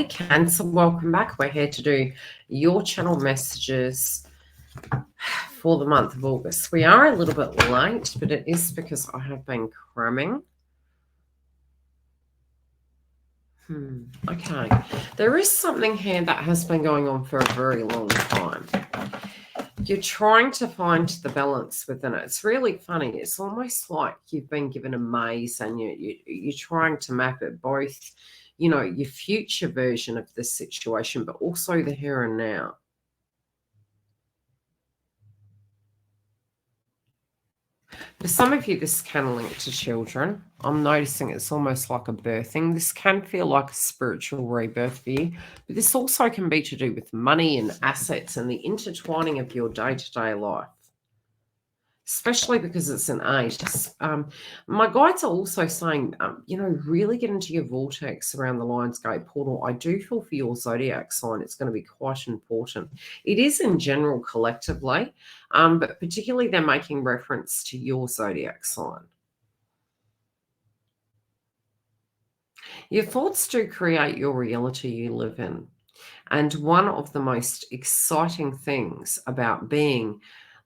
Hey Cancer, welcome back. We're here to do your channel messages for the month of August. We are a little bit late, but it is because I have been cramming. Okay. There is something here that has been going on for a very long time. You're trying to find the balance within it. It's really funny. It's almost like you've been given a maze and you're trying to map it both, your future version of this situation, but also the here and now. For some of you, this can link to children. I'm noticing it's almost like a birthing. This can feel like a spiritual rebirth for you, but this also can be to do with money and assets and the intertwining of your day-to-day life, especially because it's an age. My guides are also saying, really get into your vortex around the Lionsgate portal. I do feel for your zodiac sign, it's going to be quite important. It is in general collectively, but particularly they're making reference to your zodiac sign. Your thoughts do create your reality you live in. And one of the most exciting things about being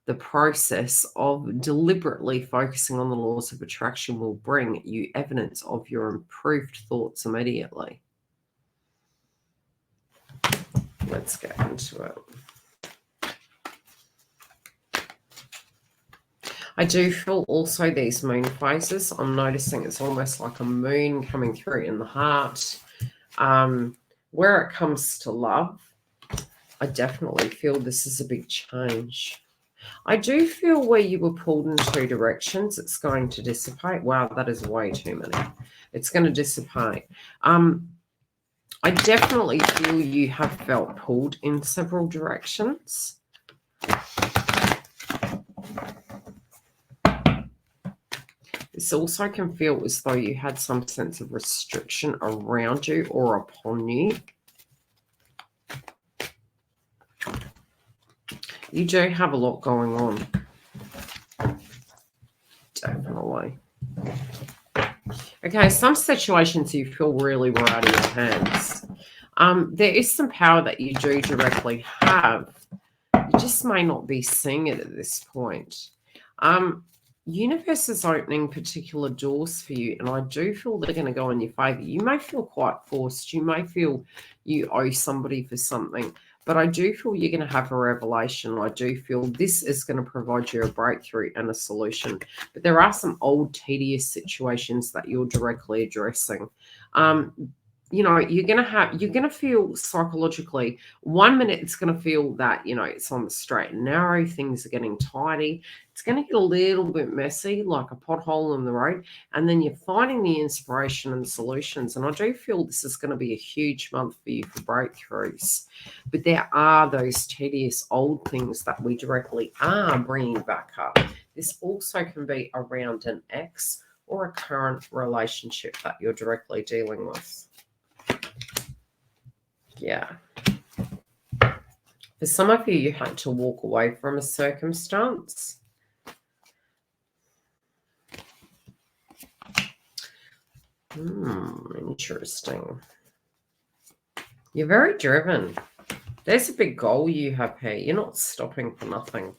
the process of deliberately focusing on the laws of attraction will bring you evidence of your improved thoughts immediately. Let's get into it. I do feel also these moon phases. I'm noticing it's almost like a moon coming through in the heart. Where it comes to love, I definitely feel this is a big change. I do feel where you were pulled in two directions, it's going to dissipate. Wow, that is way too many. It's going to dissipate. I definitely feel you have felt pulled in several directions. This also can feel as though you had some sense of restriction around you or upon you. You do have a lot going on. Definitely. Okay, some situations you feel really were out of your hands. There is some power that you do directly have. You just may not be seeing it at this point. Universe is opening particular doors for you, and I do feel they're going to go in your favor. You may feel quite forced. You may feel you owe somebody for something, but I do feel you're going to have a revelation. I do feel this is going to provide you a breakthrough and a solution. But there are some old tedious situations that you're directly addressing. You're going to feel psychologically, 1 minute it's going to feel that, it's on the straight and narrow, things are getting tidy. It's going to get a little bit messy, like a pothole in the road. And then you're finding the inspiration and solutions. And I do feel this is going to be a huge month for you for breakthroughs. But there are those tedious old things that we directly are bringing back up. This also can be around an ex or a current relationship that you're directly dealing with. Yeah. For some of you, you had to walk away from a circumstance. Interesting. You're very driven. There's a big goal you have here. You're not stopping for nothing.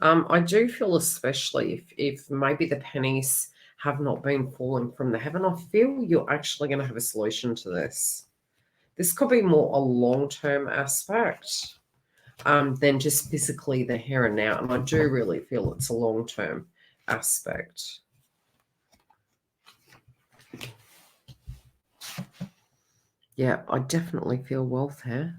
I do feel, especially if maybe the pennies have not been falling from the heaven, I feel you're actually going to have a solution to this. This could be more a long-term aspect than just physically the here and now. And I do really feel it's a long-term aspect. Yeah, I definitely feel wealth here.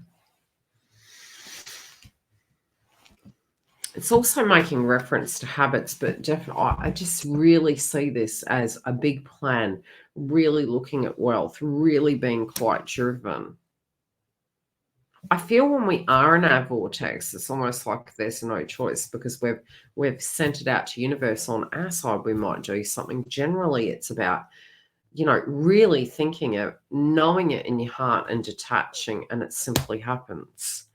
It's also making reference to habits, but definitely, I just really see this as a big plan, really looking at wealth, really being quite driven. I feel when we are in our vortex, it's almost like there's no choice because we've sent it out to universe. On our side, we might do something. Generally, it's about, really thinking it, knowing it in your heart and detaching, and it simply happens.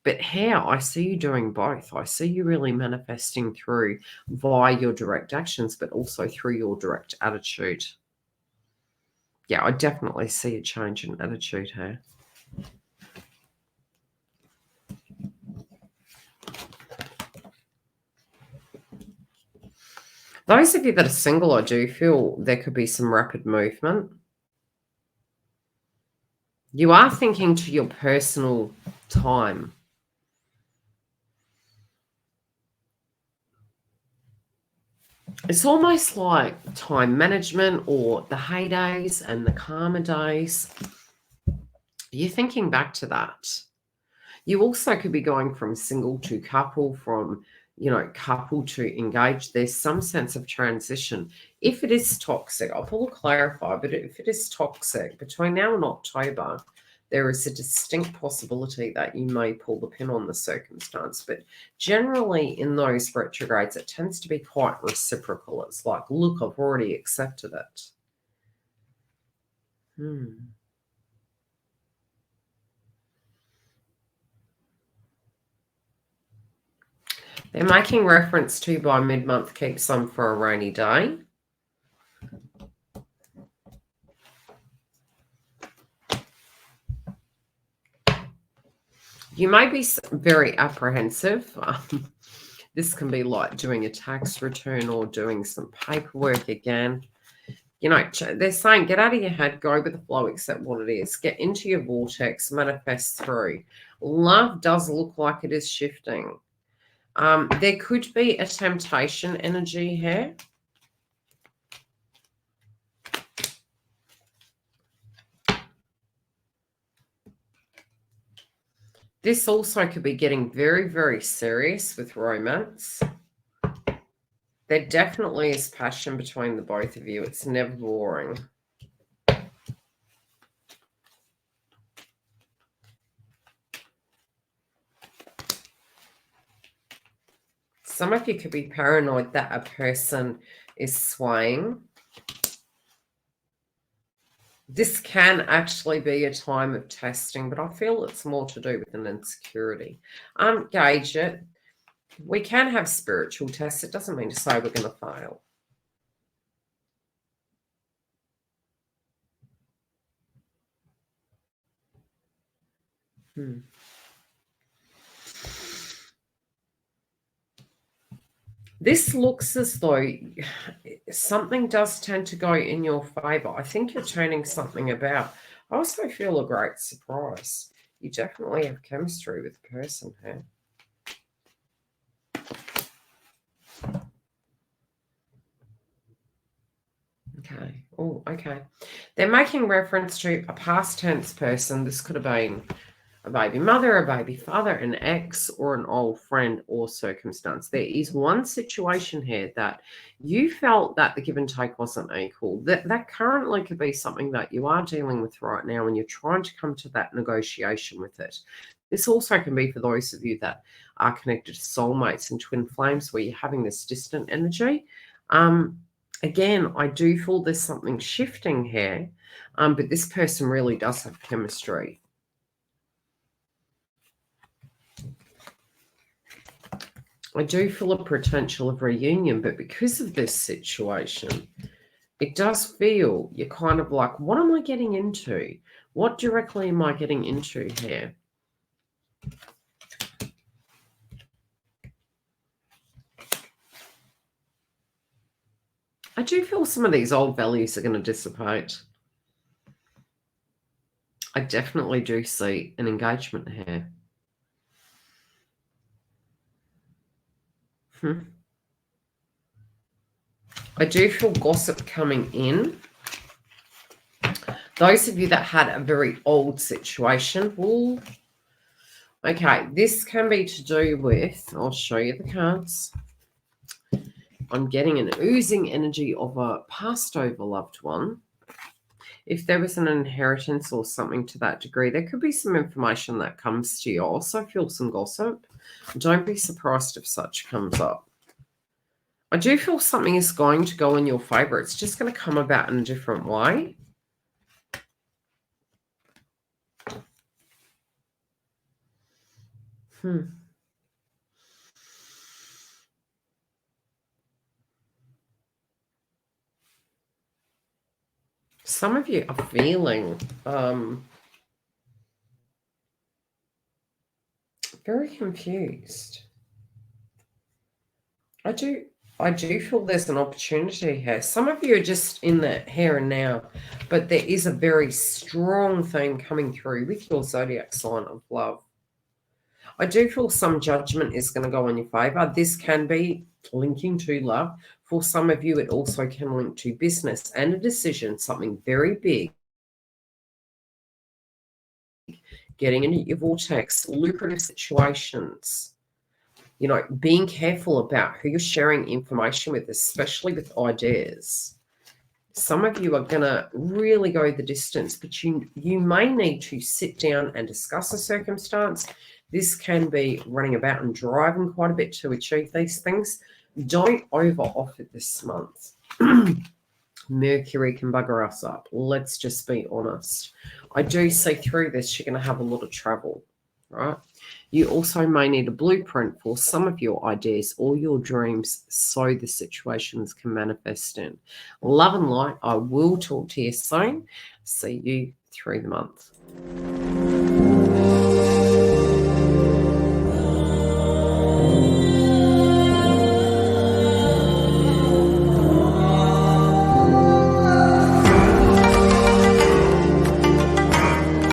But here, I see you doing both. I see you really manifesting through via your direct actions, but also through your direct attitude. Yeah, I definitely see a change in attitude here. Those of you that are single, I do feel there could be some rapid movement. You are thinking to your personal time. It's almost like time management or the heydays and the calmer days. You're thinking back to that. You also could be going from single to couple, from couple to engaged. There's some sense of transition. If it is toxic, I'll pull a clarify, but if it is toxic between now and October, there is a distinct possibility that you may pull the pin on the circumstance. But generally in those retrogrades, it tends to be quite reciprocal. It's like, look, I've already accepted it. They're making reference to by mid-month, keep some for a rainy day. You may be very apprehensive. This can be like doing a tax return or doing some paperwork again. They're saying get out of your head, go with the flow, accept what it is. Get into your vortex, manifest through. Love does look like it is shifting. There could be a temptation energy here. This also could be getting very, very serious with romance. There definitely is passion between the both of you. It's never boring. Some of you could be paranoid that a person is swaying. This can actually be a time of testing, but I feel it's more to do with an insecurity. Gauge it. We can have spiritual tests. It doesn't mean to say we're going to fail. This looks as though something does tend to go in your favor. I think you're turning something about. I also feel a great surprise. You definitely have chemistry with the person here. Okay. Oh, okay. They're making reference to a past tense person. This could have been a baby mother, a baby father, an ex, or an old friend or circumstance. There is one situation here that you felt that the give and take wasn't equal. That currently could be something that you are dealing with right now, and you're trying to come to that negotiation with it. This also can be for those of you that are connected to soulmates and twin flames, where you're having this distant energy. Again, I do feel there's something shifting here, but this person really does have chemistry. I do feel a potential of reunion, but because of this situation, it does feel you're kind of like, what am I getting into? What directly am I getting into here? I do feel some of these old values are going to dissipate. I definitely do see an engagement here. I do feel gossip coming in. Those of you that had a very old situation, ooh, okay, this can be to do with, I'll show you the cards. I'm getting an oozing energy of a passed over loved one. If there was an inheritance or something to that degree, there could be some information that comes to you. I also feel some gossip. Don't be surprised if such comes up. I do feel something is going to go in your favor. It's just going to come about in a different way. Some of you are feeling Very confused. I do feel there's an opportunity here. Some of you are just in the here and now, but there is a very strong theme coming through with your zodiac sign of love. I do feel some judgment is going to go in your favor. This can be linking to love. For some of you, it also can link to business and a decision, something very big. Getting into your vortex, lucrative situations. You know, being careful about who you're sharing information with, especially with ideas. Some of you are going to really go the distance, but you may need to sit down and discuss a circumstance. This can be running about and driving quite a bit to achieve these things. Don't over-offer this month. Mercury can bugger us up. Let's just be honest. I do see through this, you're going to have a lot of trouble, right? You also may need a blueprint for some of your ideas or your dreams so the situations can manifest in. Love and light. I will talk to you soon. See you through the month.